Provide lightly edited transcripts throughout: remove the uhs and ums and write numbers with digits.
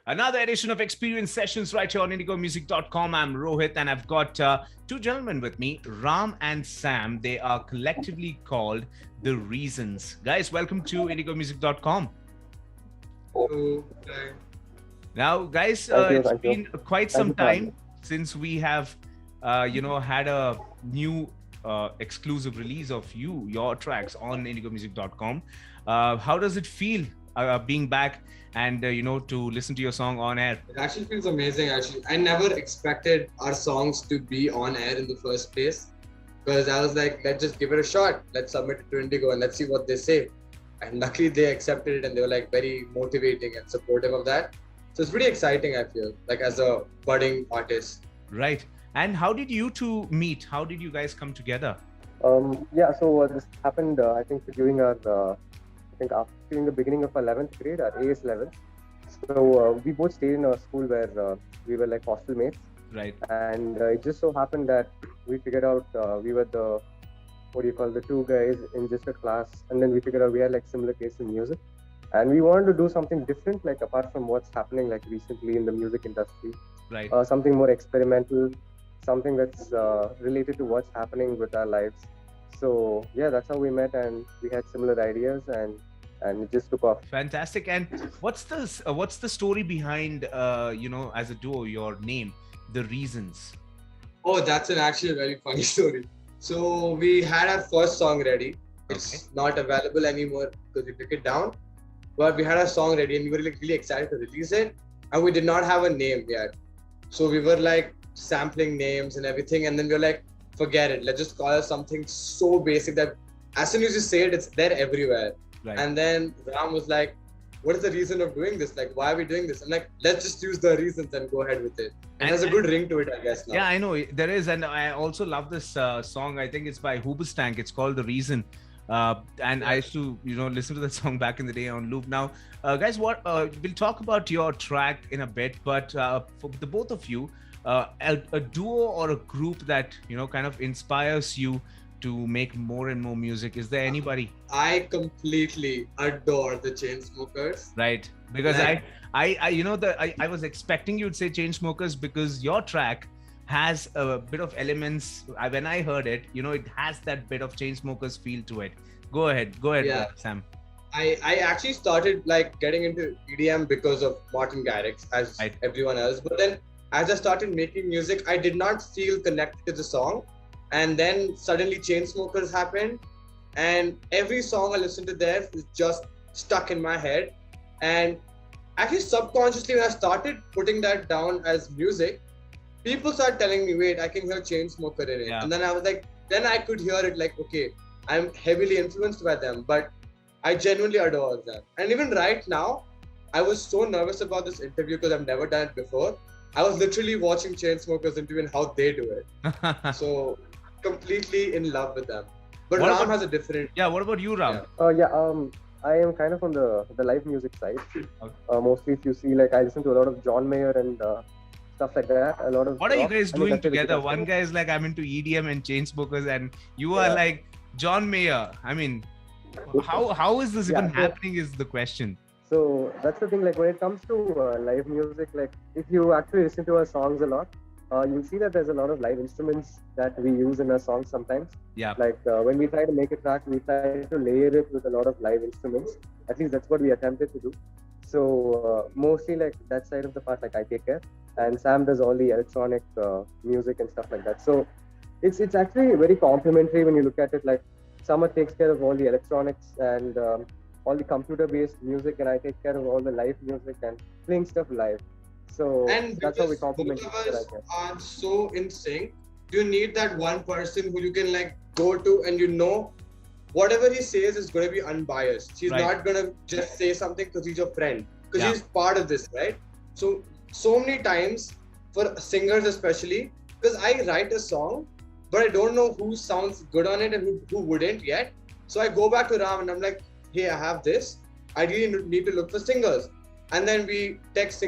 Another edition of Xperience Sessions right here on indigomusic.com. I'm Rohit and I've got two gentlemen with me, Ram and Sam. They are collectively called The Reasons. Guys, welcome to indigomusic.com. Hello. Now, guys, it's been quite some time since we have, had a new exclusive release of your tracks on indigomusic.com. How does it feel being back and to listen to your song on air? It actually feels amazing. I never expected our songs to be on air in the first place, because I was like, let's just give it a shot. Let's submit it to Indigo and let's see what they say. And luckily they accepted it and they were like very motivating and supportive of that. So it's pretty exciting, I feel, like as a budding artist. Right. And how did you two meet? How did you guys come together? So this happened, I think, during our during the beginning of our 11th grade, our AS level. So we both stayed in a school where we were like hostel mates. Right. And it just so happened that we figured out we were the two guys in just a class, and then we figured out we had like similar tastes in music, and we wanted to do something different, like apart from what's happening like recently in the music industry. Right. Something more experimental, something that's related to what's happening with our lives. So yeah, that's how we met, and we had similar ideas, and it just took off. Fantastic. And what's the story behind as a duo, your name, The Reasons? Oh, that's actually a very funny story. So we had our first song ready. It's not available anymore because we took it down. But we had our song ready and we were like really excited to release it. And we did not have a name yet. So we were like sampling names and everything. And then we were like, forget it. Let's just call it something so basic that as soon as you say it, it's there everywhere. Right. And then Ram was like, what is the reason of doing this? Like, why are we doing this? I'm like, let's just use The Reasons and go ahead with it. And there's a good ring to it, I guess. Now. Yeah, I know there is. And I also love this song. I think it's by Hoobastank. It's called The Reason. And I used to, listen to that song back in the day on loop. Now, guys, we'll talk about your track in a bit, but for the both of you, a duo or a group that, kind of inspires you to make more and more music. Is there anybody? I completely adore the Chainsmokers. Right. Because I was expecting you'd say Chainsmokers because your track has a bit of elements. When I heard it, it has that bit of Chainsmokers feel to it. Go ahead, yeah. Sam. I actually started like getting into EDM because of Martin Garrix, as everyone else. But then as I started making music, I did not feel connected to the song. And then suddenly Chainsmokers happened. And every song I listened to there is just stuck in my head. And actually subconsciously, when I started putting that down as music, people started telling me, wait, I can hear Chainsmoker in it. Yeah. And then I was like, then I could hear it like, okay, I'm heavily influenced by them, but I genuinely adore them. And even right now, I was so nervous about this interview because I've never done it before. I was literally watching Chainsmokers interview and how they do it. So completely in love with them. But Ram has a different... Yeah, what about you, Ram? I am kind of on the live music side. Mostly if you see, like I listen to a lot of John Mayer and stuff like that. A lot of what are you guys doing together? One guy is like, I'm into EDM and Chainsmokers, and you are like John Mayer. I mean, how is this even happening is the question. So that's the thing, like when it comes to live music, like if you actually listen to our songs a lot, you'll see that there's a lot of live instruments that we use in our songs sometimes. Yeah. Like when we try to make a track, we try to layer it with a lot of live instruments. At least that's what we attempted to do. So mostly like that side of the part, like I take care, and Sam does all the electronic music and stuff like that. So it's actually very complementary when you look at it. Like Summer takes care of all the electronics and all the computer-based music, and I take care of all the live music and playing stuff live. So that's how we complement each other. Both of us are so in sync. You need that one person who you can like go to, and whatever he says is going to be unbiased. He's not going to just say something because he's your friend, because he's part of this, right? So many times for singers especially, because I write a song, but I don't know who sounds good on it and who wouldn't yet. So I go back to Ram and I'm like, hey, I have this. I really need to look for singers. And then we text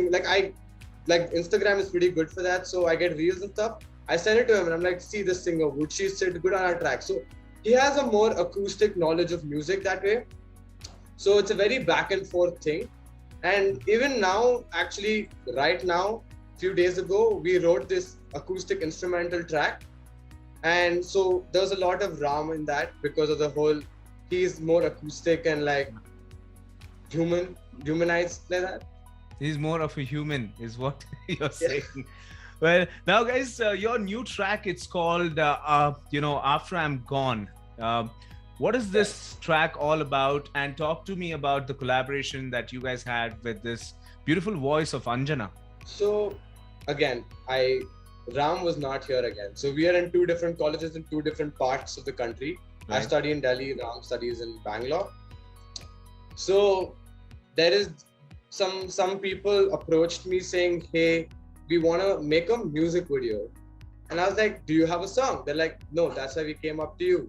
like Instagram is pretty good for that. So I get reels and stuff. I send it to him and I'm like, see this singer, would she sit good on our track? So he has a more acoustic knowledge of music that way. So it's a very back and forth thing. And even now, actually, right now, few days ago, we wrote this acoustic instrumental track. And so there was a lot of Ram in that because of the whole, he's more acoustic and like humanized like that. He's more of a human, is what you're Yeah. saying. Well, now, guys, your new track, it's called, After I'm Gone. What is this track all about? And talk to me about the collaboration that you guys had with this beautiful voice of Anjana. So again, Ram was not here again. So we are in two different colleges in two different parts of the country. Right. I study in Delhi, Ram studies in Bangalore. So there is some people approached me saying, hey, we want to make a music video. And I was like, do you have a song? They're like, no, that's why we came up to you.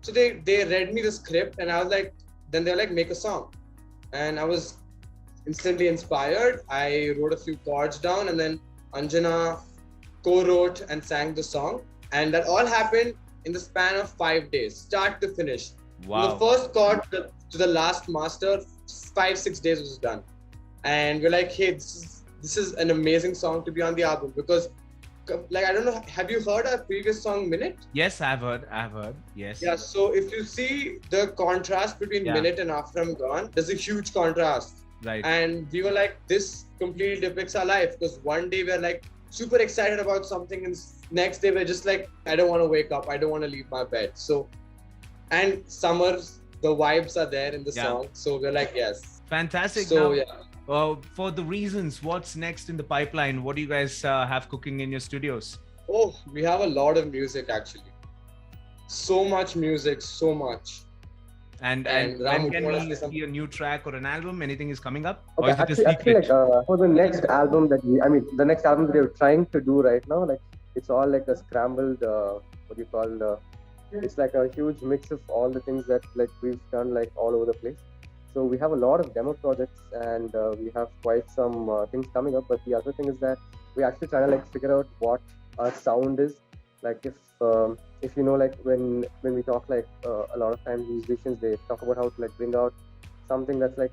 So they read me the script and I was like, then they're like, make a song. And I was instantly inspired. I wrote a few chords down and then Anjana co-wrote and sang the song. And that all happened in the span of 5 days, start to finish. Wow. From the first chord to the last master, 5-6 days was done. And we're like, hey, this is an amazing song to be on the album because, like, I don't know, have you heard our previous song, Minute? Yes, I've heard. Yes. Yeah, so if you see the contrast between Minute and After I'm Gone, there's a huge contrast. Right. And we were like, this completely depicts our life because one day we're like super excited about something and next day we're just like, I don't want to wake up, I don't want to leave my bed. So, and summers, the vibes are there in the song. So we're like, yes. Fantastic. So now, for the reasons, what's next in the pipeline? What do you guys have cooking in your studios? Oh, we have a lot of music actually. So much music, so much. And when can we see a new track or an album? Anything is coming up? Okay, actually, like, for the next album that the next album that we're trying to do right now, like it's all like a scrambled, it's like a huge mix of all the things that like we've done like all over the place. So we have a lot of demo projects and we have quite some things coming up. But the other thing is that we're actually trying to like figure out what our sound is. Like if you know, like when we talk, like a lot of times musicians, they talk about how to like bring out something that's like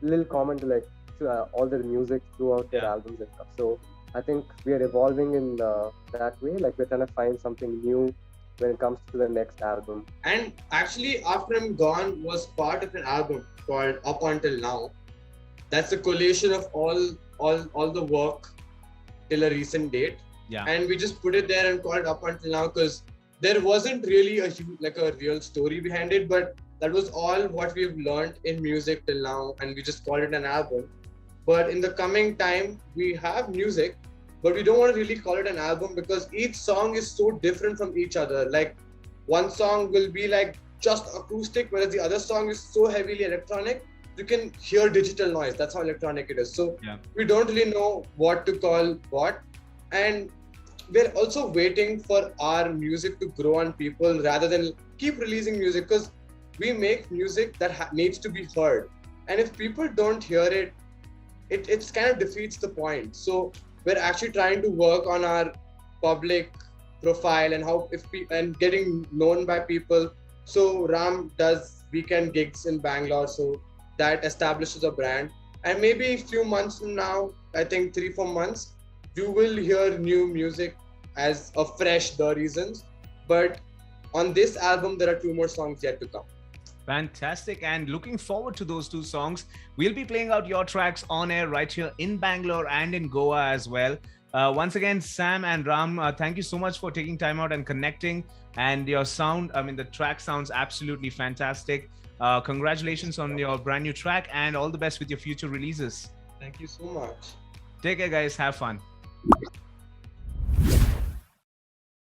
a little common to like to all their music throughout their albums and stuff. So I think we are evolving in that way. Like we're trying to find something new when it comes to the next album. And actually, After I'm Gone was part of an album called Up Until Now. That's a collation of all the work till a recent date. Yeah. And we just put it there and called Up Until Now because there wasn't really a real story behind it, but that was all what we've learned in music till now, and we just called it an album. But in the coming time, we have music, but we don't want to really call it an album because each song is so different from each other. Like one song will be like just acoustic, whereas the other song is so heavily electronic, you can hear digital noise. That's how electronic it is. So we don't really know what to call what. And we're also waiting for our music to grow on people rather than keep releasing music because we make music that needs to be heard. And if people don't hear it, it kind of defeats the point. So we're actually trying to work on our public profile and and getting known by people. So Ram does weekend gigs in Bangalore, so that establishes a brand. And maybe a few months from now, I think 3-4 months, you will hear new music as a fresh The Reasons. But on this album, there are 2 more songs yet to come. Fantastic. And looking forward to those 2 songs. We'll be playing out your tracks on air right here in Bangalore and in Goa as well. Once again, Sam and Ram, thank you so much for taking time out and connecting. And your sound, the track sounds absolutely fantastic. Congratulations on your brand new track and all the best with your future releases. Thank you so much. Take care, guys. Have fun.